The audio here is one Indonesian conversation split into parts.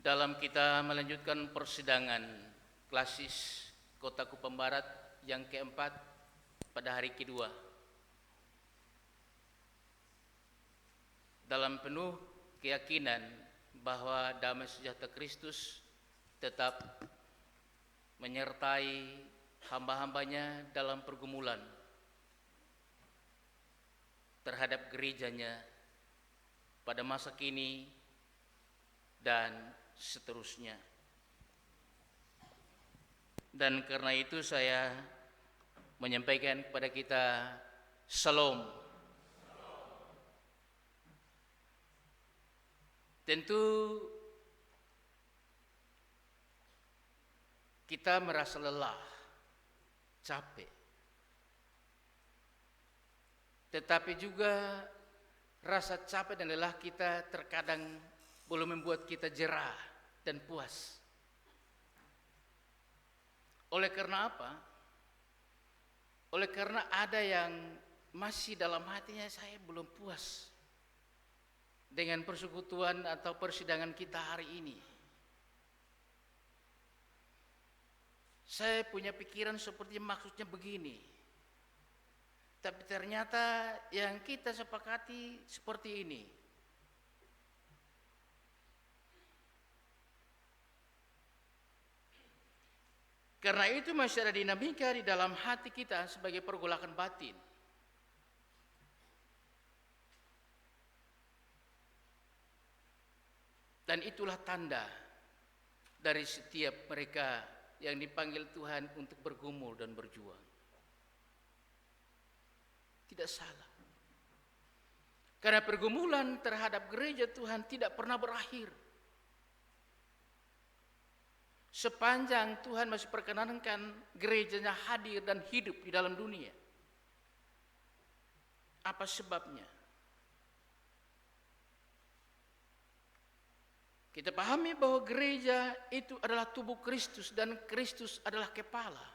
Dalam kita melanjutkan persidangan klasis Kota Kupang Barat yang keempat pada hari kedua, dalam penuh keyakinan bahwa damai sejahtera Kristus tetap menyertai hamba-hambanya dalam pergumulan terhadap gerejanya pada masa kini dan seterusnya. Dan karena itu saya menyampaikan kepada kita Shalom. Tentu kita merasa lelah, capek, tetapi juga rasa capek dan lelah kita terkadang belum membuat kita jerah dan puas. Oleh karena apa? Oleh karena ada yang masih dalam hatinya, saya belum puas dengan persekutuan atau persidangan kita hari ini. Saya punya pikiran seperti maksudnya begini, tapi ternyata yang kita sepakati seperti ini. Karena itu masih ada dinamika di dalam hati kita sebagai pergolakan batin. Dan itulah tanda dari setiap mereka yang dipanggil Tuhan untuk bergumul dan berjuang. Tidak salah. Karena pergumulan terhadap gereja Tuhan tidak pernah berakhir. Sepanjang Tuhan masih perkenankan gerejanya hadir dan hidup di dalam dunia. Apa sebabnya? Kita pahami bahwa gereja itu adalah tubuh Kristus dan Kristus adalah kepala.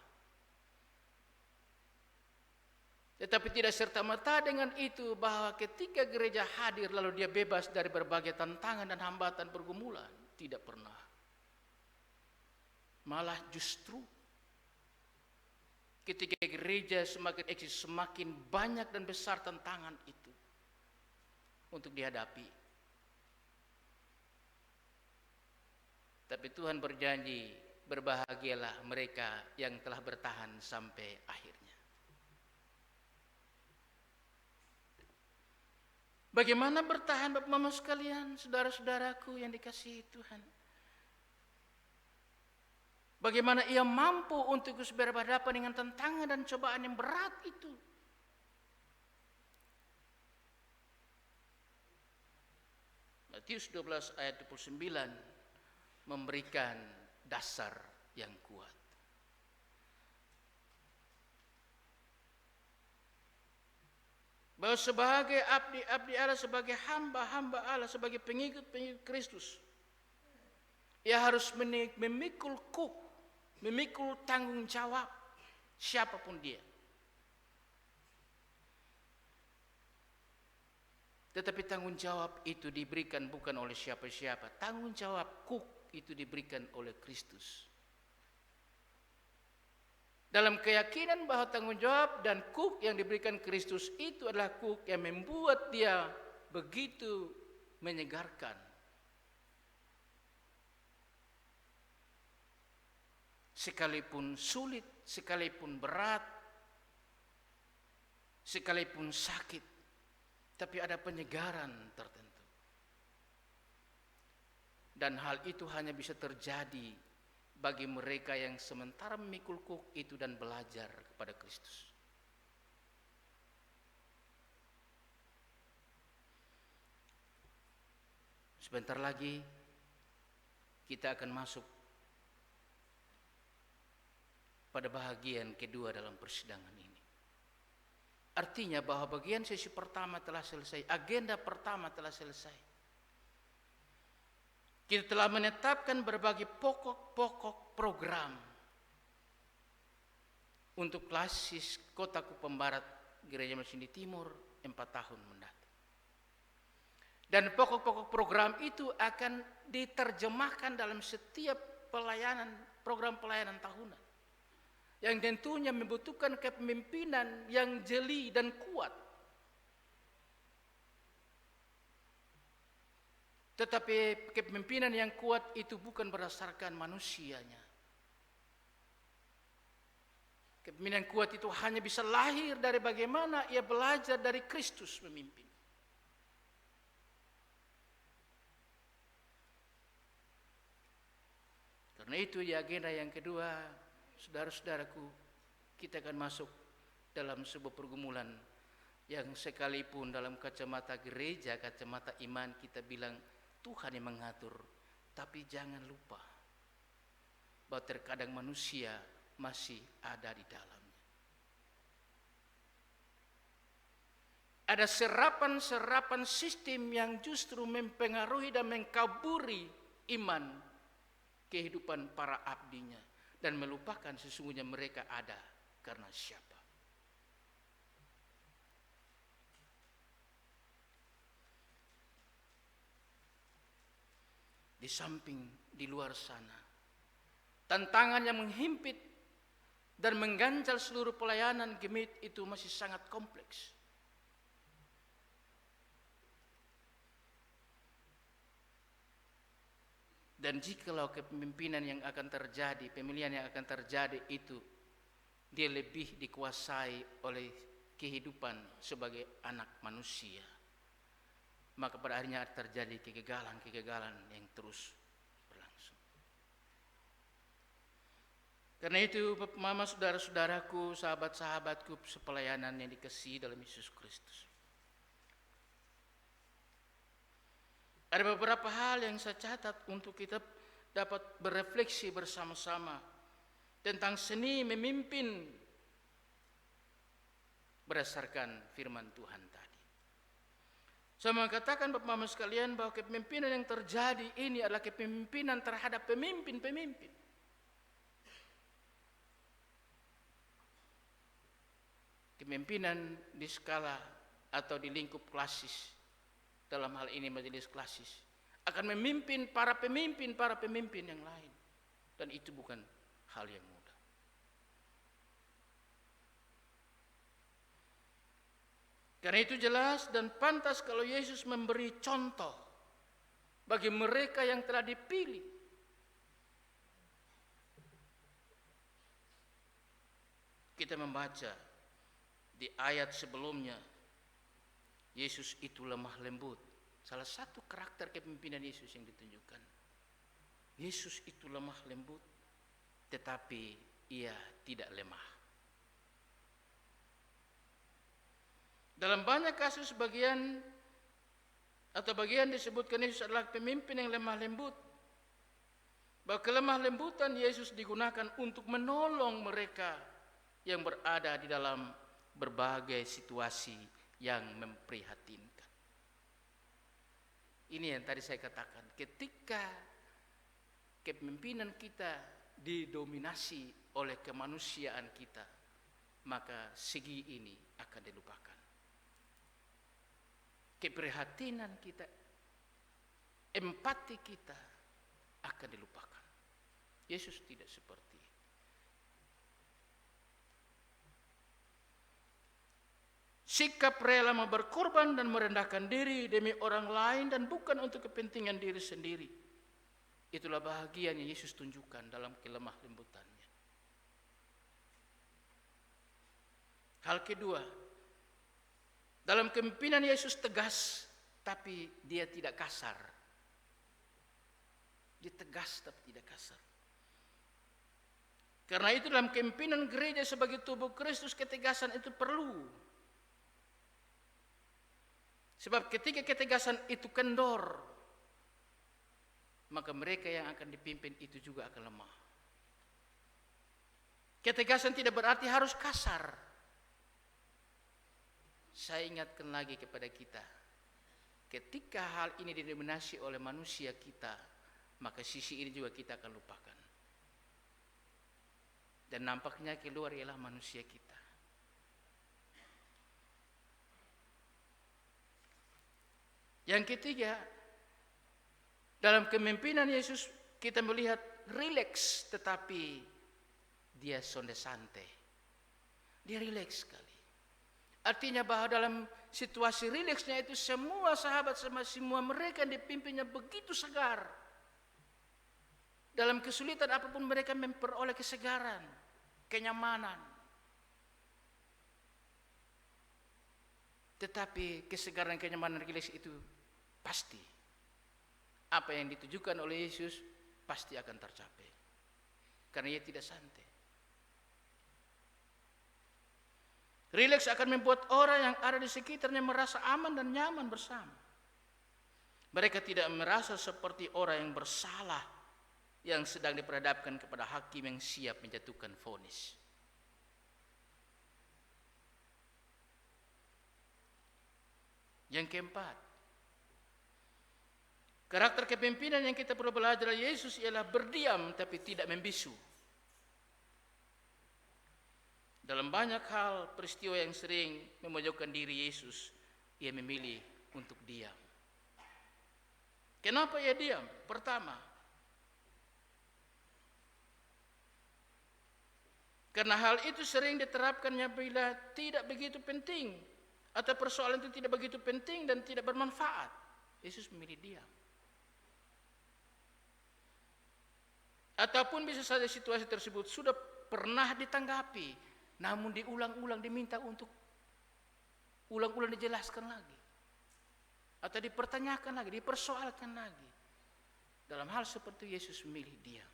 Tetapi tidak serta-merta dengan itu bahwa ketika gereja hadir lalu dia bebas dari berbagai tantangan dan hambatan pergumulan. Tidak pernah. Malah justru ketika gereja semakin eksis, semakin banyak dan besar tantangan itu untuk dihadapi. Tapi Tuhan berjanji, berbahagialah mereka yang telah bertahan sampai akhirnya. Bagaimana bertahan Bapak Mama sekalian, saudara-saudaraku yang dikasihi Tuhan? Bagaimana ia mampu untuk berhadapan dengan tantangan dan cobaan yang berat itu? Matius 12 ayat 29 memberikan dasar yang kuat. Bahwa sebagai abdi-abdi Allah, sebagai hamba-hamba Allah, sebagai pengikut-pengikut Kristus, ia harus memikul tanggung jawab siapapun dia. Tetapi tanggung jawab itu diberikan bukan oleh siapa-siapa. Tanggung jawab itu diberikan oleh Kristus. Dalam keyakinan bahwa tanggung jawab dan yang diberikan Kristus itu adalah yang membuat dia begitu menyegarkan. Sekalipun sulit, sekalipun berat, sekalipun sakit, tapi ada penyegaran tertentu. Dan hal itu hanya bisa terjadi bagi mereka yang sementara memikul itu dan belajar kepada Kristus. Sebentar lagi kita akan masuk pada bahagian kedua dalam persidangan ini. Artinya bahwa bagian sesi pertama telah selesai, agenda pertama telah selesai. Kita telah menetapkan berbagai pokok-pokok program untuk klasis Kota Kupang Barat Gereja Masjid Timur 4 tahun mendatang. Dan pokok-pokok program itu akan diterjemahkan dalam setiap pelayanan, program pelayanan tahunan. Yang tentunya membutuhkan kepemimpinan yang jeli dan kuat. Tetapi kepemimpinan yang kuat itu bukan berdasarkan manusianya. Kepemimpinan kuat itu hanya bisa lahir dari bagaimana ia belajar dari Kristus memimpin. Karena itu di agenda yang kedua, saudara-saudaraku, kita akan masuk dalam sebuah pergumulan yang sekalipun dalam kacamata gereja, kacamata iman kita bilang Tuhan yang mengatur, tapi jangan lupa bahwa terkadang manusia masih ada di dalamnya. Ada serapan-serapan sistem yang justru mempengaruhi dan mengkaburi iman kehidupan para abdinya dan melupakan sesungguhnya mereka ada karena siapa. Di samping di luar sana, tantangan yang menghimpit dan mengganjal seluruh pelayanan Gemit itu masih sangat kompleks. Dan jikalau kepemimpinan yang akan terjadi, pemilihan yang akan terjadi itu dia lebih dikuasai oleh kehidupan sebagai anak manusia, maka pada akhirnya terjadi kegagalan yang terus berlangsung. Karena itu, Bapak Mama, saudara-saudaraku, sahabat-sahabatku sepelayanan yang dikasihi dalam Yesus Kristus, ada beberapa hal yang saya catat untuk kita dapat berefleksi bersama-sama tentang seni memimpin berdasarkan firman Tuhan tadi. Saya mengatakan Bapak Mama sekalian bahwa kepemimpinan yang terjadi ini adalah kepemimpinan terhadap pemimpin-pemimpin. Kepemimpinan di skala atau di lingkup klasis, dalam hal ini majelis klasis, akan memimpin para pemimpin yang lain. Dan itu bukan hal yang mudah. Karena itu jelas dan pantas kalau Yesus memberi contoh bagi mereka yang telah dipilih. Kita membaca di ayat sebelumnya, Yesus itu lemah lembut. Salah satu karakter kepemimpinan Yesus yang ditunjukkan. Yesus itu lemah lembut, tetapi ia tidak lemah. Dalam banyak kasus bagian disebutkan Yesus adalah pemimpin yang lemah lembut. Bahwa kelemah lembutan Yesus digunakan untuk menolong mereka yang berada di dalam berbagai situasi yang memprihatinkan. Ini yang tadi saya katakan, ketika kepemimpinan kita didominasi oleh kemanusiaan kita, maka segi ini akan dilupakan. Keprihatinan kita, empati kita akan dilupakan. Yesus tidak seperti itu. Sikap rela mau berkorban dan merendahkan diri demi orang lain dan bukan untuk kepentingan diri sendiri. Itulah bahagia yang Yesus tunjukkan dalam kelemah lembutannya. Hal kedua, dalam kepemimpinan Yesus tegas, tapi dia tidak kasar. Dia tegas tapi tidak kasar. Karena itu dalam kepemimpinan gereja sebagai tubuh Kristus, ketegasan itu perlu. Sebab ketika ketegasan itu kendor, maka mereka yang akan dipimpin itu juga akan lemah. Ketegasan tidak berarti harus kasar. Saya ingatkan lagi kepada kita, ketika hal ini didominasi oleh manusia kita, maka sisi ini juga kita akan lupakan. Dan nampaknya keluar ialah manusia kita. Yang ketiga, dalam kepemimpinan Yesus kita melihat rileks, tetapi dia sonde santai. Dia rileks sekali. Artinya bahwa dalam situasi rileksnya itu semua sahabat, semua mereka yang dipimpinnya begitu segar. Dalam kesulitan apapun mereka memperoleh kesegaran, kenyamanan. Tetapi kesegaran, kenyamanan, rileks itu pasti. Apa yang ditujukan oleh Yesus pasti akan tercapai. Karena ia tidak santai. Rileks akan membuat orang yang ada di sekitarnya merasa aman dan nyaman bersama. Mereka tidak merasa seperti orang yang bersalah yang sedang diperhadapkan kepada hakim yang siap menjatuhkan vonis. Yang keempat, karakter kepemimpinan yang kita perlu belajar dari Yesus ialah berdiam tapi tidak membisu. Dalam banyak hal peristiwa yang sering memojokkan diri Yesus, ia memilih untuk diam. Kenapa ia diam? Pertama, karena hal itu sering diterapkannya bila tidak begitu penting atau persoalan itu tidak begitu penting dan tidak bermanfaat. Yesus memilih diam. Ataupun bisa saja situasi tersebut sudah pernah ditanggapi, namun diulang-ulang diminta untuk ulang-ulang dijelaskan lagi. Atau dipertanyakan lagi, dipersoalkan lagi. Dalam hal seperti Yesus memilih diam.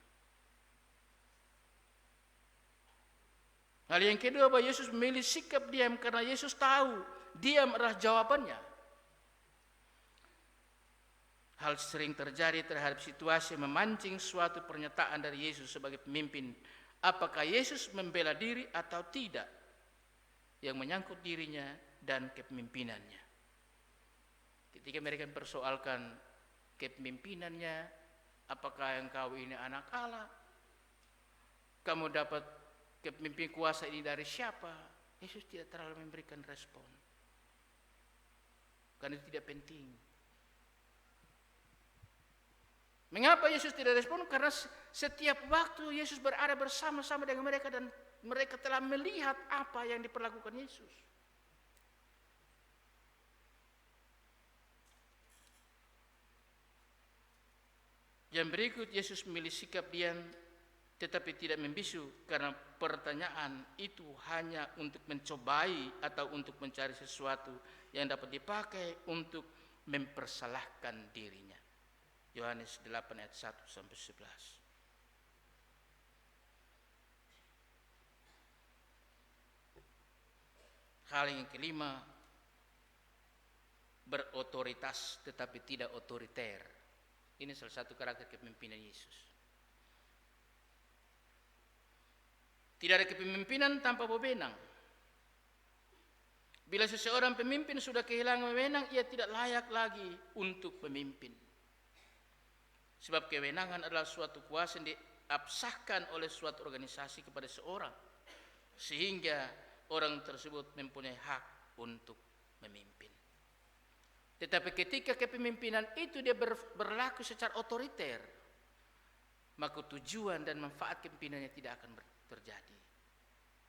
Hal yang kedua, bahwa Yesus memilih sikap diam karena Yesus tahu diam adalah jawabannya. Hal sering terjadi terhadap situasi memancing suatu pernyataan dari Yesus sebagai pemimpin. Apakah Yesus membela diri atau tidak yang menyangkut dirinya dan kepemimpinannya. Ketika mereka mempersoalkan kepemimpinannya, apakah engkau ini anak Allah? Kamu dapat kepemimpin kuasa ini dari siapa? Yesus tidak terlalu memberikan respon. Karena itu tidak penting. Mengapa Yesus tidak respon? Karena setiap waktu Yesus berada bersama-sama dengan mereka dan mereka telah melihat apa yang diperlakukan Yesus. Yang berikut, Yesus memilih sikap diam tetapi tidak membisu karena pertanyaan itu hanya untuk mencobai atau untuk mencari sesuatu yang dapat dipakai untuk mempersalahkan dirinya. Yohanes 8 ayat 1 sampai 11. Hal yang kelima, berotoritas tetapi tidak otoriter. Ini salah satu karakter kepemimpinan Yesus. Tidak ada kepemimpinan tanpa wewenang. Bila seseorang pemimpin sudah kehilangan wewenang, ia tidak layak lagi untuk memimpin. Sebab kewenangan adalah suatu kuasa yang diabsahkan oleh suatu organisasi kepada seorang, sehingga orang tersebut mempunyai hak untuk memimpin. Tetapi ketika kepemimpinan itu dia berlaku secara otoriter, maka tujuan dan manfaat kepemimpinannya tidak akan terjadi.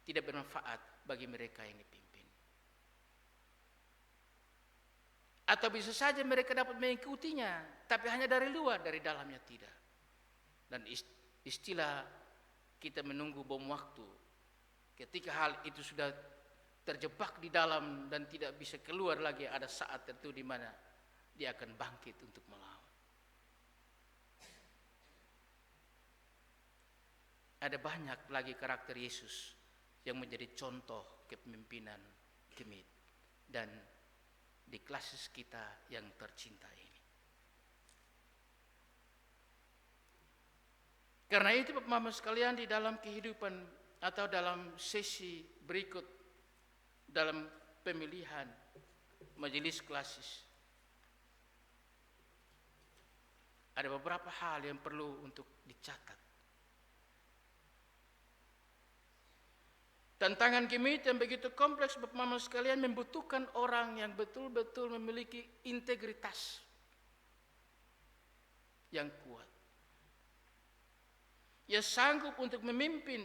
Tidak bermanfaat bagi mereka yang dipimpin. Atau bisa saja mereka dapat mengikutinya, tapi hanya dari luar, dari dalamnya tidak. Dan istilah kita menunggu bom waktu. Ketika hal itu sudah terjebak di dalam dan tidak bisa keluar lagi, ada saat tertentu di mana dia akan bangkit untuk melawan. Ada banyak lagi karakter Yesus yang menjadi contoh kepemimpinan gemit dan di klasis kita yang tercinta ini. Karena itu Bapak-Bapak sekalian, di dalam kehidupan atau dalam sesi berikut dalam pemilihan majelis klasis, ada beberapa hal yang perlu untuk dicatat. Tantangan kimia yang begitu kompleks Bapak Mama sekalian membutuhkan orang yang betul-betul memiliki integritas yang kuat. Ia sanggup untuk memimpin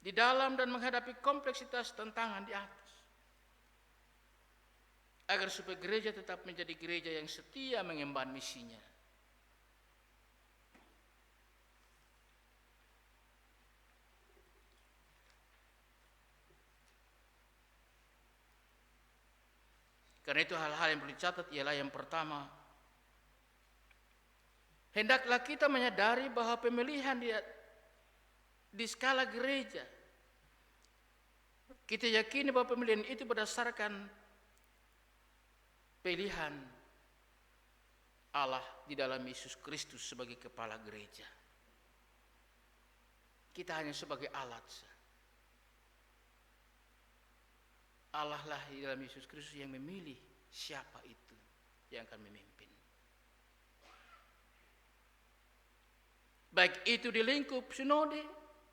di dalam dan menghadapi kompleksitas tantangan di atas. Agar supaya gereja tetap menjadi gereja yang setia mengemban misinya. Karena itu hal-hal yang perlu dicatat ialah yang pertama, hendaklah kita menyadari bahwa pemilihan di skala gereja, kita yakini bahwa pemilihan itu berdasarkan pilihan Allah di dalam Yesus Kristus sebagai kepala gereja. Kita hanya sebagai alat. Allah lah di dalam Yesus Kristus yang memilih siapa itu yang akan memimpin. Baik itu di lingkup sinode,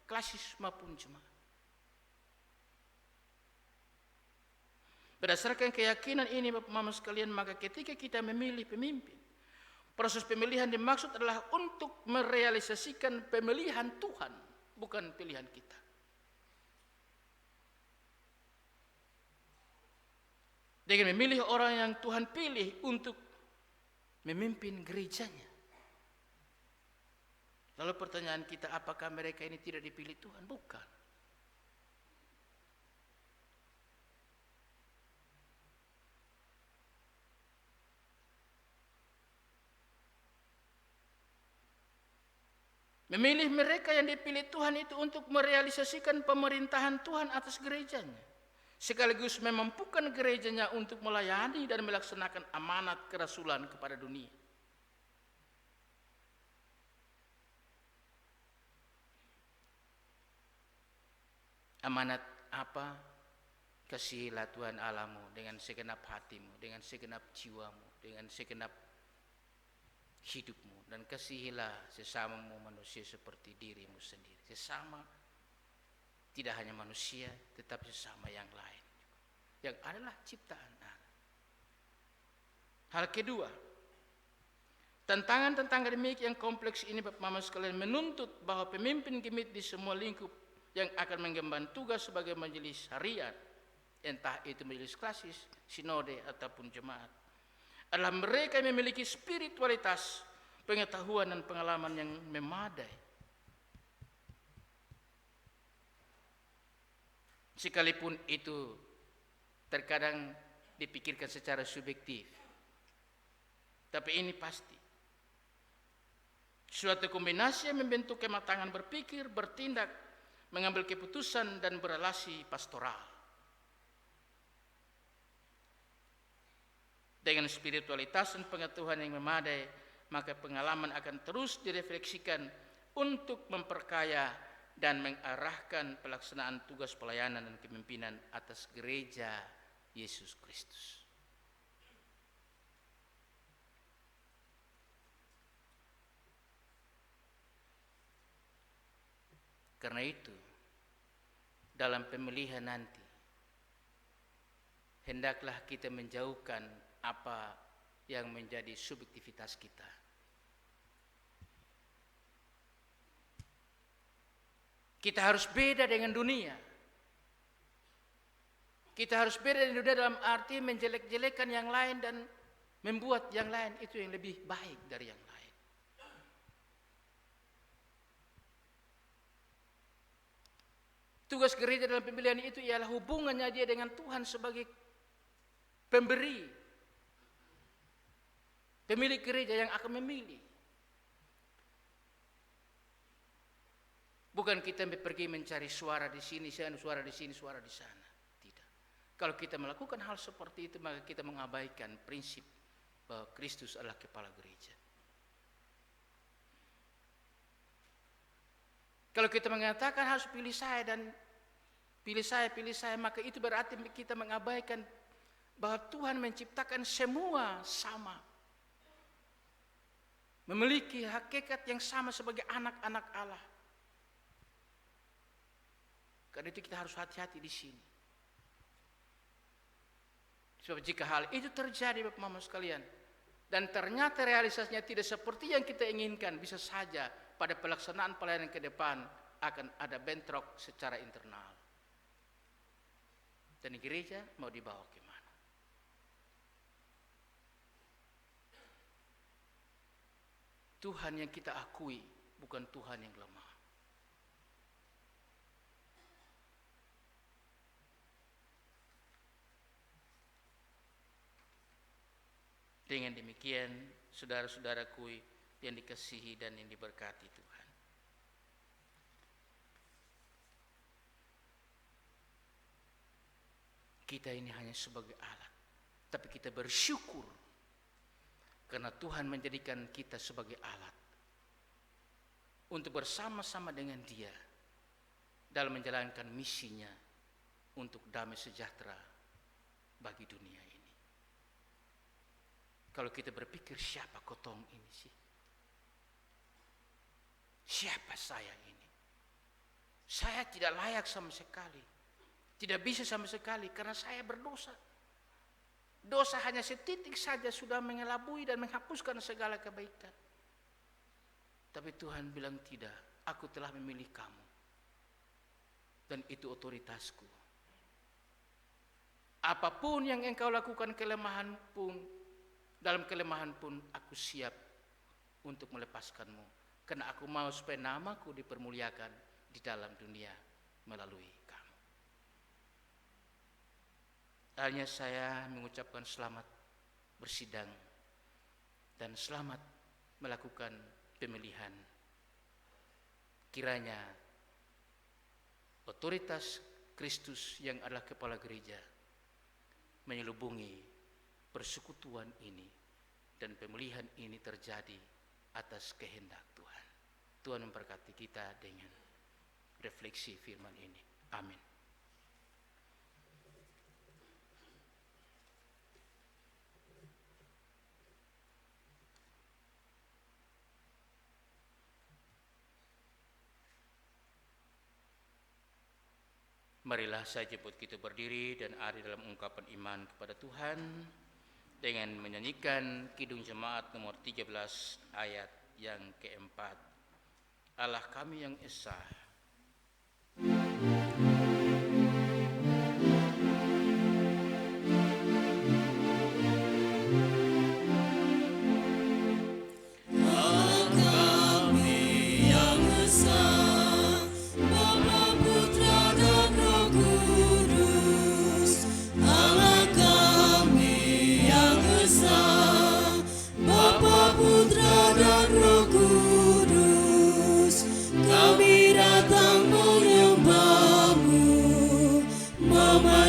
klasis maupun jemaat. Berdasarkan keyakinan ini Bapak Mama sekalian, maka ketika kita memilih pemimpin, proses pemilihan dimaksud adalah untuk merealisasikan pemilihan Tuhan, bukan pilihan kita. Dengan memilih orang yang Tuhan pilih untuk memimpin gerejanya. Lalu pertanyaan kita, apakah mereka ini tidak dipilih Tuhan? Bukan. Memilih mereka yang dipilih Tuhan itu untuk merealisasikan pemerintahan Tuhan atas gerejanya. Sekaligus memampukan gerejanya untuk melayani dan melaksanakan amanat kerasulan kepada dunia. Amanat apa? Kasihilah Tuhan Allahmu dengan segenap hatimu, dengan segenap jiwamu, dengan segenap hidupmu, dan kasihilah sesamamu manusia seperti dirimu sendiri. Sesama tidak hanya manusia, tetapi sesama yang lain, yang adalah ciptaan Allah. Hal kedua, tantangan demikian yang kompleks ini Bapak Mama sekalian menuntut bahwa pemimpin gemit di semua lingkup yang akan mengemban tugas sebagai majelis harian, entah itu majelis klasis, sinode ataupun jemaat, adalah mereka yang memiliki spiritualitas, pengetahuan dan pengalaman yang memadai. Sekalipun itu terkadang dipikirkan secara subjektif, tapi ini pasti suatu kombinasi yang membentuk kematangan berpikir, bertindak, mengambil keputusan dan berelasi pastoral. Dengan spiritualitas dan pengetahuan yang memadai, maka pengalaman akan terus direfleksikan untuk memperkaya dan mengarahkan pelaksanaan tugas pelayanan dan kepemimpinan atas gereja Yesus Kristus. Karena itu, dalam pemilihan nanti, hendaklah kita menjauhkan apa yang menjadi subjektivitas kita. Kita harus beda dengan dunia. Kita harus beda dengan dunia dalam arti menjelek-jelekan yang lain dan membuat yang lain itu yang lebih baik dari yang lain. Tugas gereja dalam pemilihan itu ialah hubungannya dia dengan Tuhan sebagai pemberi, pemilik gereja yang akan memilih. Bukan kita pergi mencari suara di sini, suara di sini, suara di sana. Tidak. Kalau kita melakukan hal seperti itu, maka kita mengabaikan prinsip bahwa Kristus adalah kepala gereja. Kalau kita mengatakan harus pilih saya dan pilih saya, maka itu berarti kita mengabaikan bahwa Tuhan menciptakan semua sama. Memiliki hakikat yang sama sebagai anak-anak Allah. Karena itu kita harus hati-hati di sini. Sebab jika hal itu terjadi Bapak Mama sekalian, dan ternyata realisasinya tidak seperti yang kita inginkan, bisa saja pada pelaksanaan pelayanan ke depan akan ada bentrok secara internal. Dan gereja mau dibawa kemana? Tuhan yang kita akui bukan Tuhan yang lemah. Dengan demikian, saudara-saudaraku yang dikasihi dan yang diberkati Tuhan, kita ini hanya sebagai alat, tapi kita bersyukur karena Tuhan menjadikan kita sebagai alat untuk bersama-sama dengan Dia dalam menjalankan misinya untuk damai sejahtera bagi dunia ini. Kalau kita berpikir, siapa kotong ini sih? Siapa saya ini? Saya tidak layak sama sekali. Tidak bisa sama sekali karena saya berdosa. Dosa hanya setitik saja sudah mengelabui dan menghapuskan segala kebaikan. Tapi Tuhan bilang tidak, aku telah memilih kamu. Dan itu otoritasku. Apapun yang engkau lakukan dalam kelemahan pun aku siap untuk melepaskanmu. Karena aku mau supaya namaku dipermuliakan di dalam dunia melalui kamu. Hanya saya mengucapkan selamat bersidang dan selamat melakukan pemilihan. Kiranya otoritas Kristus yang adalah kepala gereja menyelubungi persekutuan ini dan pemilihan ini terjadi atas kehendak Tuhan. Tuhan memberkati kita dengan refleksi firman ini. Amin. Marilah saya jemput kita berdiri dan ada dalam ungkapan iman kepada Tuhan dengan menyanyikan Kidung Jemaat nomor 13 ayat yang keempat. Allah kami yang esa.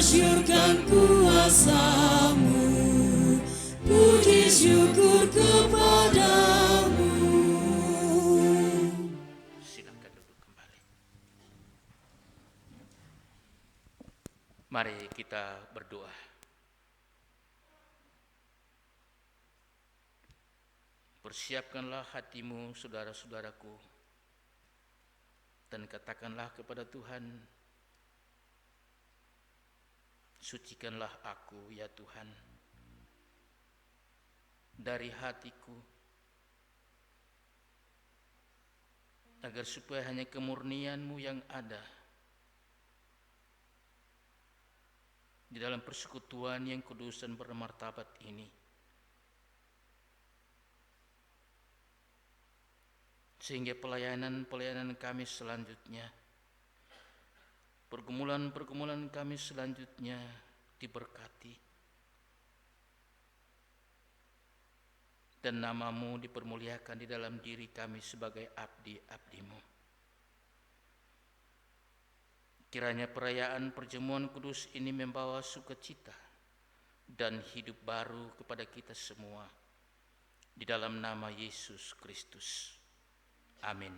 Masyurkan kuasa-Mu, puji syukur kepadamu. Silakan duduk kembali. Mari kita berdoa. Persiapkanlah hatimu, saudara-saudaraku, dan katakanlah kepada Tuhan, sucikanlah aku ya Tuhan dari hatiku, agar supaya hanya kemurnian-Mu yang ada di dalam persekutuan yang kudus dan bermartabat ini, sehingga pelayanan kami selanjutnya, pergumulan kami selanjutnya diberkati dan nama-Mu dipermuliakan di dalam diri kami sebagai abdi-abdi-Mu. Kiranya perayaan perjamuan kudus ini membawa sukacita dan hidup baru kepada kita semua, di dalam nama Yesus Kristus. Amin.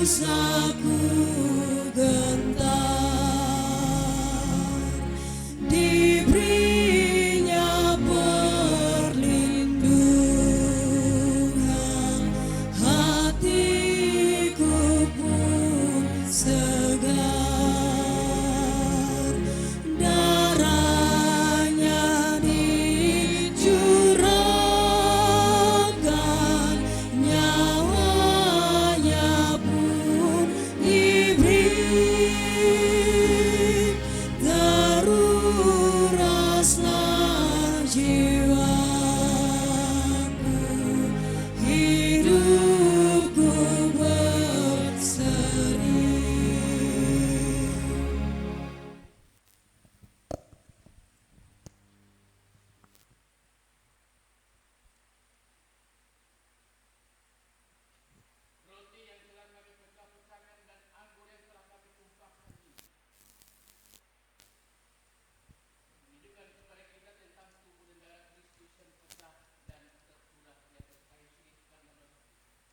dosaku gentar, diberinya perlindungan, hatiku pun segar. Darahnya dicurahkan, nyawanya pun diberi, teruraslah jiwaku, hidupku berseri. Roti yang telah kami pecah-pecahkan dan anggur yang telah kami tumpahkan ini menunjukkan kepada kita tentang tubuh dan darah Kristus yang pecah dan tercurah di atas kayu salib karena dosa kita.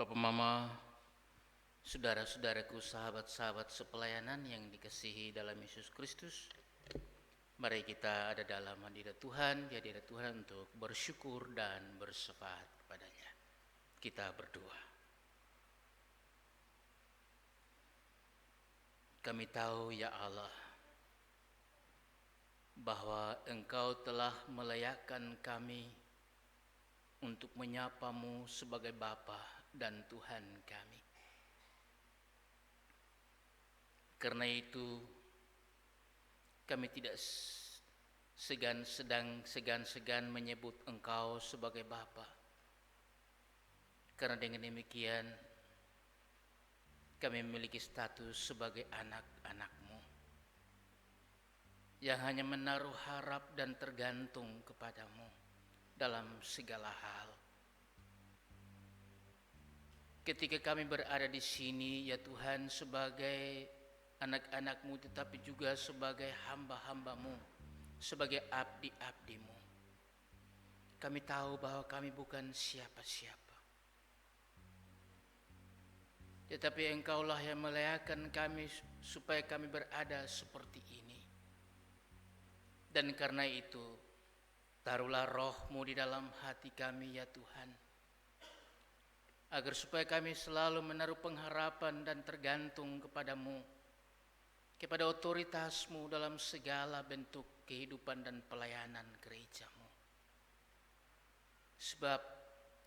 Bapak Mama, saudara-saudaraku, sahabat-sahabat sepelayanan yang dikasihi dalam Yesus Kristus, mari kita ada dalam hadirat Tuhan, di hadirat Tuhan untuk bersyukur dan bersyafaat kepadanya. Kita berdoa. Kami tahu ya Allah, bahwa Engkau telah melayakkan kami untuk menyapamu sebagai Bapa dan Tuhan kami. Karena itu, kami tidak segan-segan menyebut Engkau sebagai Bapa. Karena dengan demikian, kami memiliki status sebagai anak-anak-Mu yang hanya menaruh harap dan tergantung kepadamu dalam segala hal. Ketika kami berada di sini, ya Tuhan, sebagai anak-anak-Mu, tetapi juga sebagai hamba-hamba-Mu, sebagai abdi-abdi-Mu, kami tahu bahwa kami bukan siapa-siapa. Tetapi Engkaulah yang melayakkan kami supaya kami berada seperti ini. Dan karena itu, taruhlah Roh-Mu di dalam hati kami ya Tuhan, agar supaya kami selalu menaruh pengharapan dan tergantung kepadamu, kepada otoritas-Mu dalam segala bentuk kehidupan dan pelayanan gereja-Mu. Sebab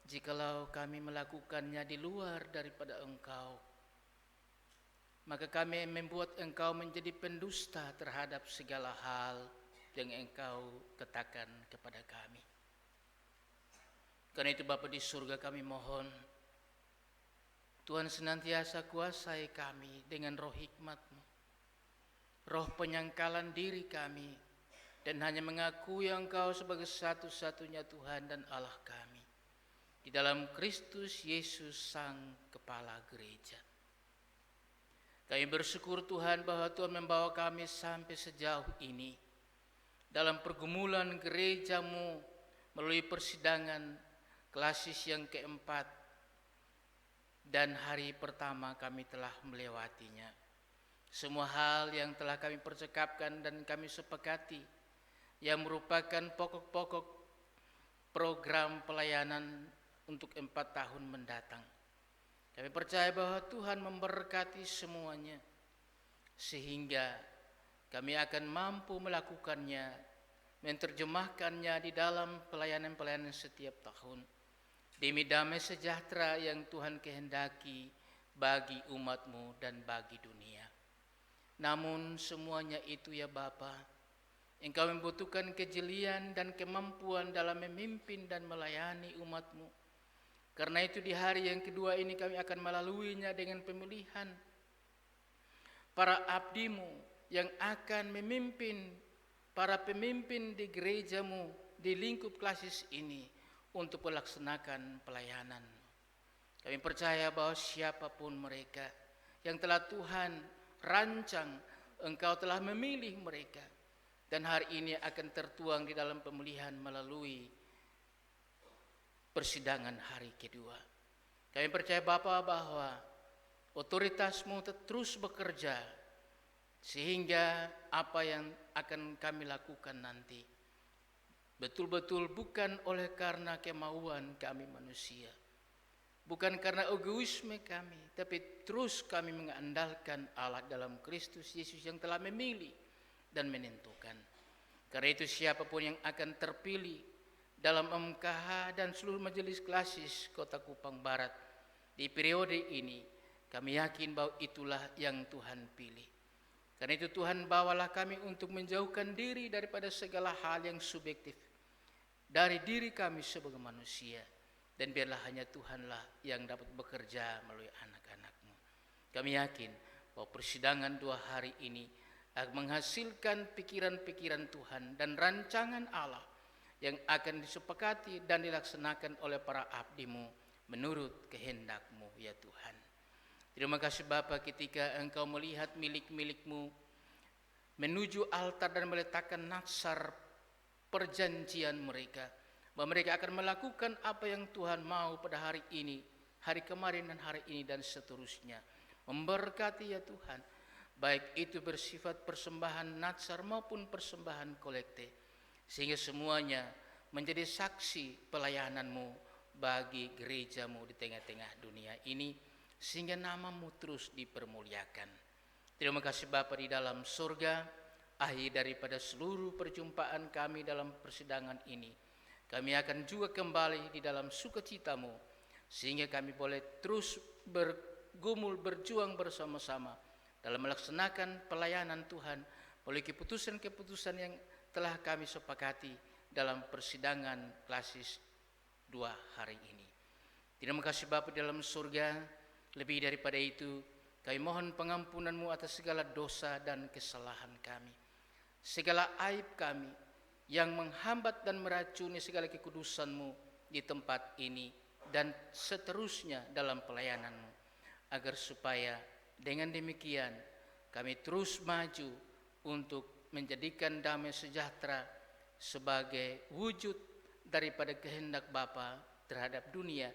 jikalau kami melakukannya di luar daripada Engkau, maka kami membuat Engkau menjadi pendusta terhadap segala hal yang Engkau katakan kepada kami. Karena itu Bapa di surga, kami mohon Tuhan senantiasa kuasai kami dengan roh hikmat-Mu, roh penyangkalan diri kami, dan hanya mengakui Engkau sebagai satu-satunya Tuhan dan Allah kami, di dalam Kristus Yesus Sang Kepala Gereja. Kami bersyukur Tuhan bahwa Tuhan membawa kami sampai sejauh ini dalam pergumulan gereja-Mu melalui persidangan klasis yang keempat, dan hari pertama kami telah melewatinya. Semua hal yang telah kami percakapkan dan kami sepakati yang merupakan pokok-pokok program pelayanan untuk 4 tahun mendatang. Kami percaya bahwa Tuhan memberkati semuanya, sehingga kami akan mampu melakukannya, menerjemahkannya di dalam pelayanan-pelayanan setiap tahun, demi damai sejahtera yang Tuhan kehendaki bagi umat-Mu dan bagi dunia. Namun semuanya itu ya Bapa, Engkau membutuhkan kejelian dan kemampuan dalam memimpin dan melayani umat-Mu. Karena itu di hari yang kedua ini kami akan melaluinya dengan pemilihan para abdi-Mu yang akan memimpin para pemimpin di gereja-Mu di lingkup klasis ini untuk melaksanakan pelayanan. Kami percaya bahwa siapapun mereka yang telah Tuhan rancang, Engkau telah memilih mereka, dan hari ini akan tertuang di dalam pemilihan melalui persidangan hari kedua. Kami percaya Bapa bahwa otoritas-Mu terus bekerja, sehingga apa yang akan kami lakukan nanti betul-betul bukan oleh karena kemauan kami manusia, bukan karena egoisme kami, tapi terus kami mengandalkan Allah dalam Kristus Yesus yang telah memilih dan menentukan. Karena itu siapapun yang akan terpilih dalam MKH dan seluruh majelis klasis Kota Kupang Barat di periode ini, kami yakin bahwa itulah yang Tuhan pilih. Karena itu Tuhan, bawalah kami untuk menjauhkan diri daripada segala hal yang subjektif dari diri kami sebagai manusia, dan biarlah hanya Tuhanlah yang dapat bekerja melalui anak-anak-Mu. Kami yakin bahwa persidangan 2 hari ini akan menghasilkan pikiran-pikiran Tuhan dan rancangan Allah yang akan disepakati dan dilaksanakan oleh para abdi-Mu menurut kehendak-Mu ya Tuhan. Terima kasih Bapa, ketika Engkau melihat milik-milik-Mu menuju altar dan meletakkan natsar perjanjian mereka, bahwa mereka akan melakukan apa yang Tuhan mau pada hari ini, hari kemarin dan hari ini dan seterusnya. Memberkati ya Tuhan, baik itu bersifat persembahan natsar maupun persembahan kolekte, sehingga semuanya menjadi saksi pelayanan-Mu bagi gereja-Mu di tengah-tengah dunia ini, sehingga nama-Mu terus dipermuliakan. Terima kasih Bapa di dalam surga. Akhir daripada seluruh perjumpaan kami dalam persidangan ini, kami akan juga kembali di dalam sukacita-Mu, sehingga kami boleh terus bergumul, berjuang bersama-sama dalam melaksanakan pelayanan Tuhan oleh keputusan-keputusan yang telah kami sepakati dalam persidangan klasis 2 hari ini. Terima kasih Bapa di dalam surga. Lebih daripada itu, kami mohon pengampunan-Mu atas segala dosa dan kesalahan kami, segala aib kami yang menghambat dan meracuni segala kekudusan-Mu di tempat ini dan seterusnya dalam pelayanan-Mu, agar supaya dengan demikian kami terus maju untuk menjadikan damai sejahtera sebagai wujud daripada kehendak Bapa terhadap dunia,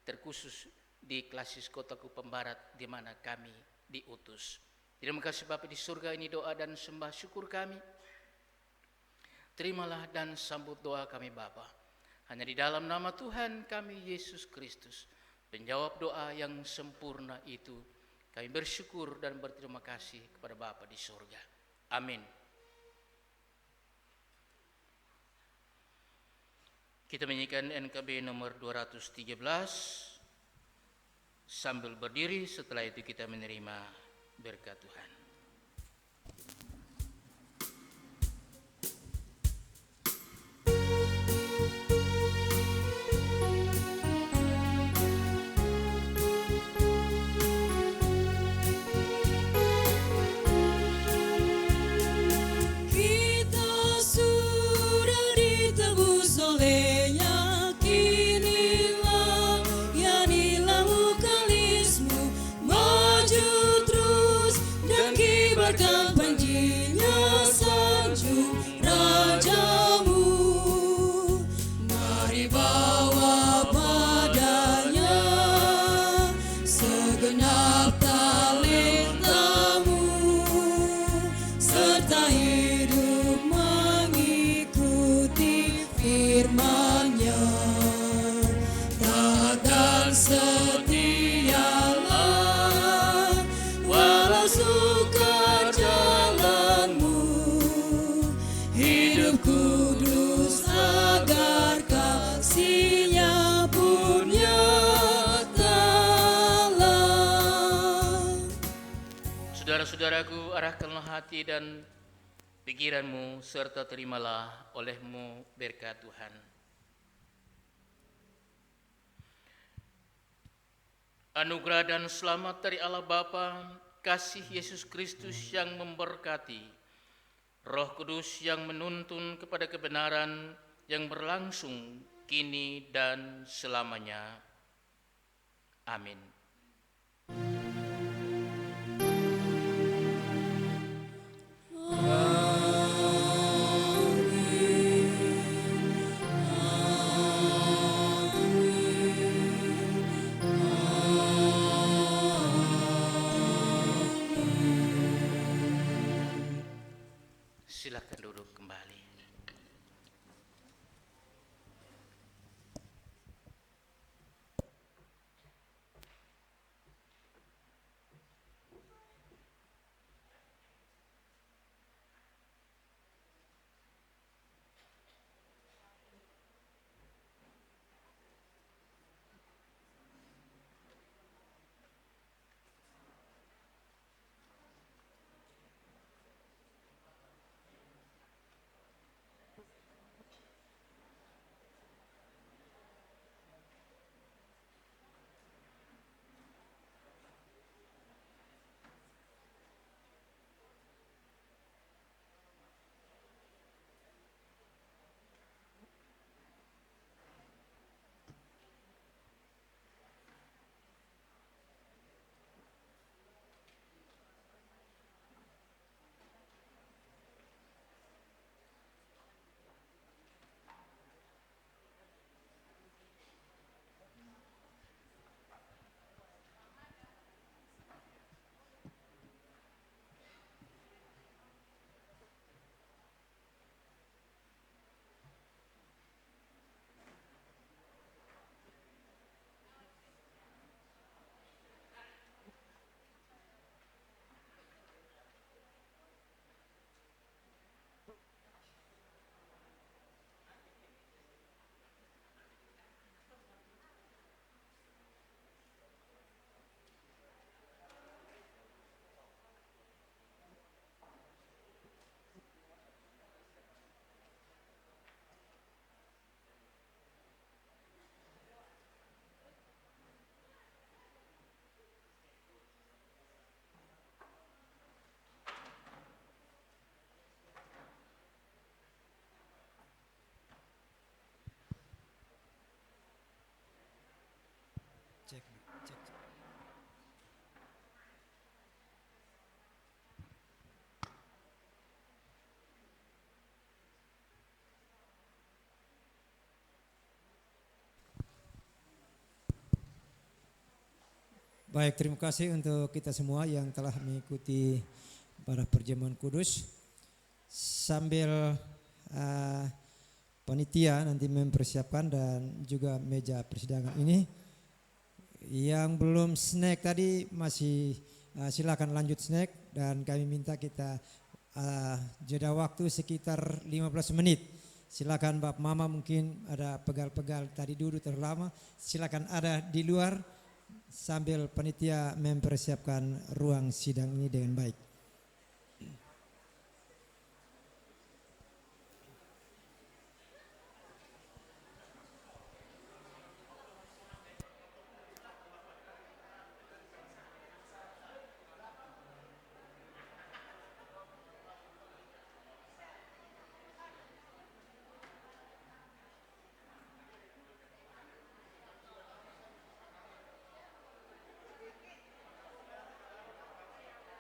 terkhusus di klasis Kota Kupang Barat di mana kami diutus. Terima kasih Bapa di surga, ini doa dan sembah syukur kami. Terimalah dan sambut doa kami Bapa. Hanya di dalam nama Tuhan kami Yesus Kristus, penjawab doa yang sempurna itu, kami bersyukur dan berterima kasih kepada Bapa di surga. Amin. Kita menyanyikan NKB nomor 213 sambil berdiri, setelah itu kita menerima berkat Tuhan. Kita sudah ditebus oleh-Nya, kinilah yang dilakukan-Mu, maju terus dan kibarkan panjinya, sanjung Raja-Mu. Mari bawa padanya segenap talenta-Mu, serta hidup mengikuti firman-Nya. Taat dan setialah walau sukar jalan-Mu, hidup kudus agar kasih-Nya pun nyatalah. Saudara-saudaraku, arahkanlah hati dan pikiranmu serta terimalah olehmu berkat Tuhan. Anugerah dan selamat dari Allah Bapa, kasih Yesus Kristus yang memberkati, Roh Kudus yang menuntun kepada kebenaran yang berlangsung kini dan selamanya. Amin. Silakan duduk kembali. Baik, terima kasih untuk kita semua yang telah mengikuti pada perjamuan kudus. Sambil panitia nanti mempersiapkan dan juga meja persidangan ini, yang belum snack tadi masih silakan lanjut snack, dan kami minta kita jeda waktu sekitar 15 menit. Silakan Bapak Mama, mungkin ada pegal-pegal tadi duduk terlalu lama, silakan ada di luar sambil panitia mempersiapkan ruang sidang ini dengan baik.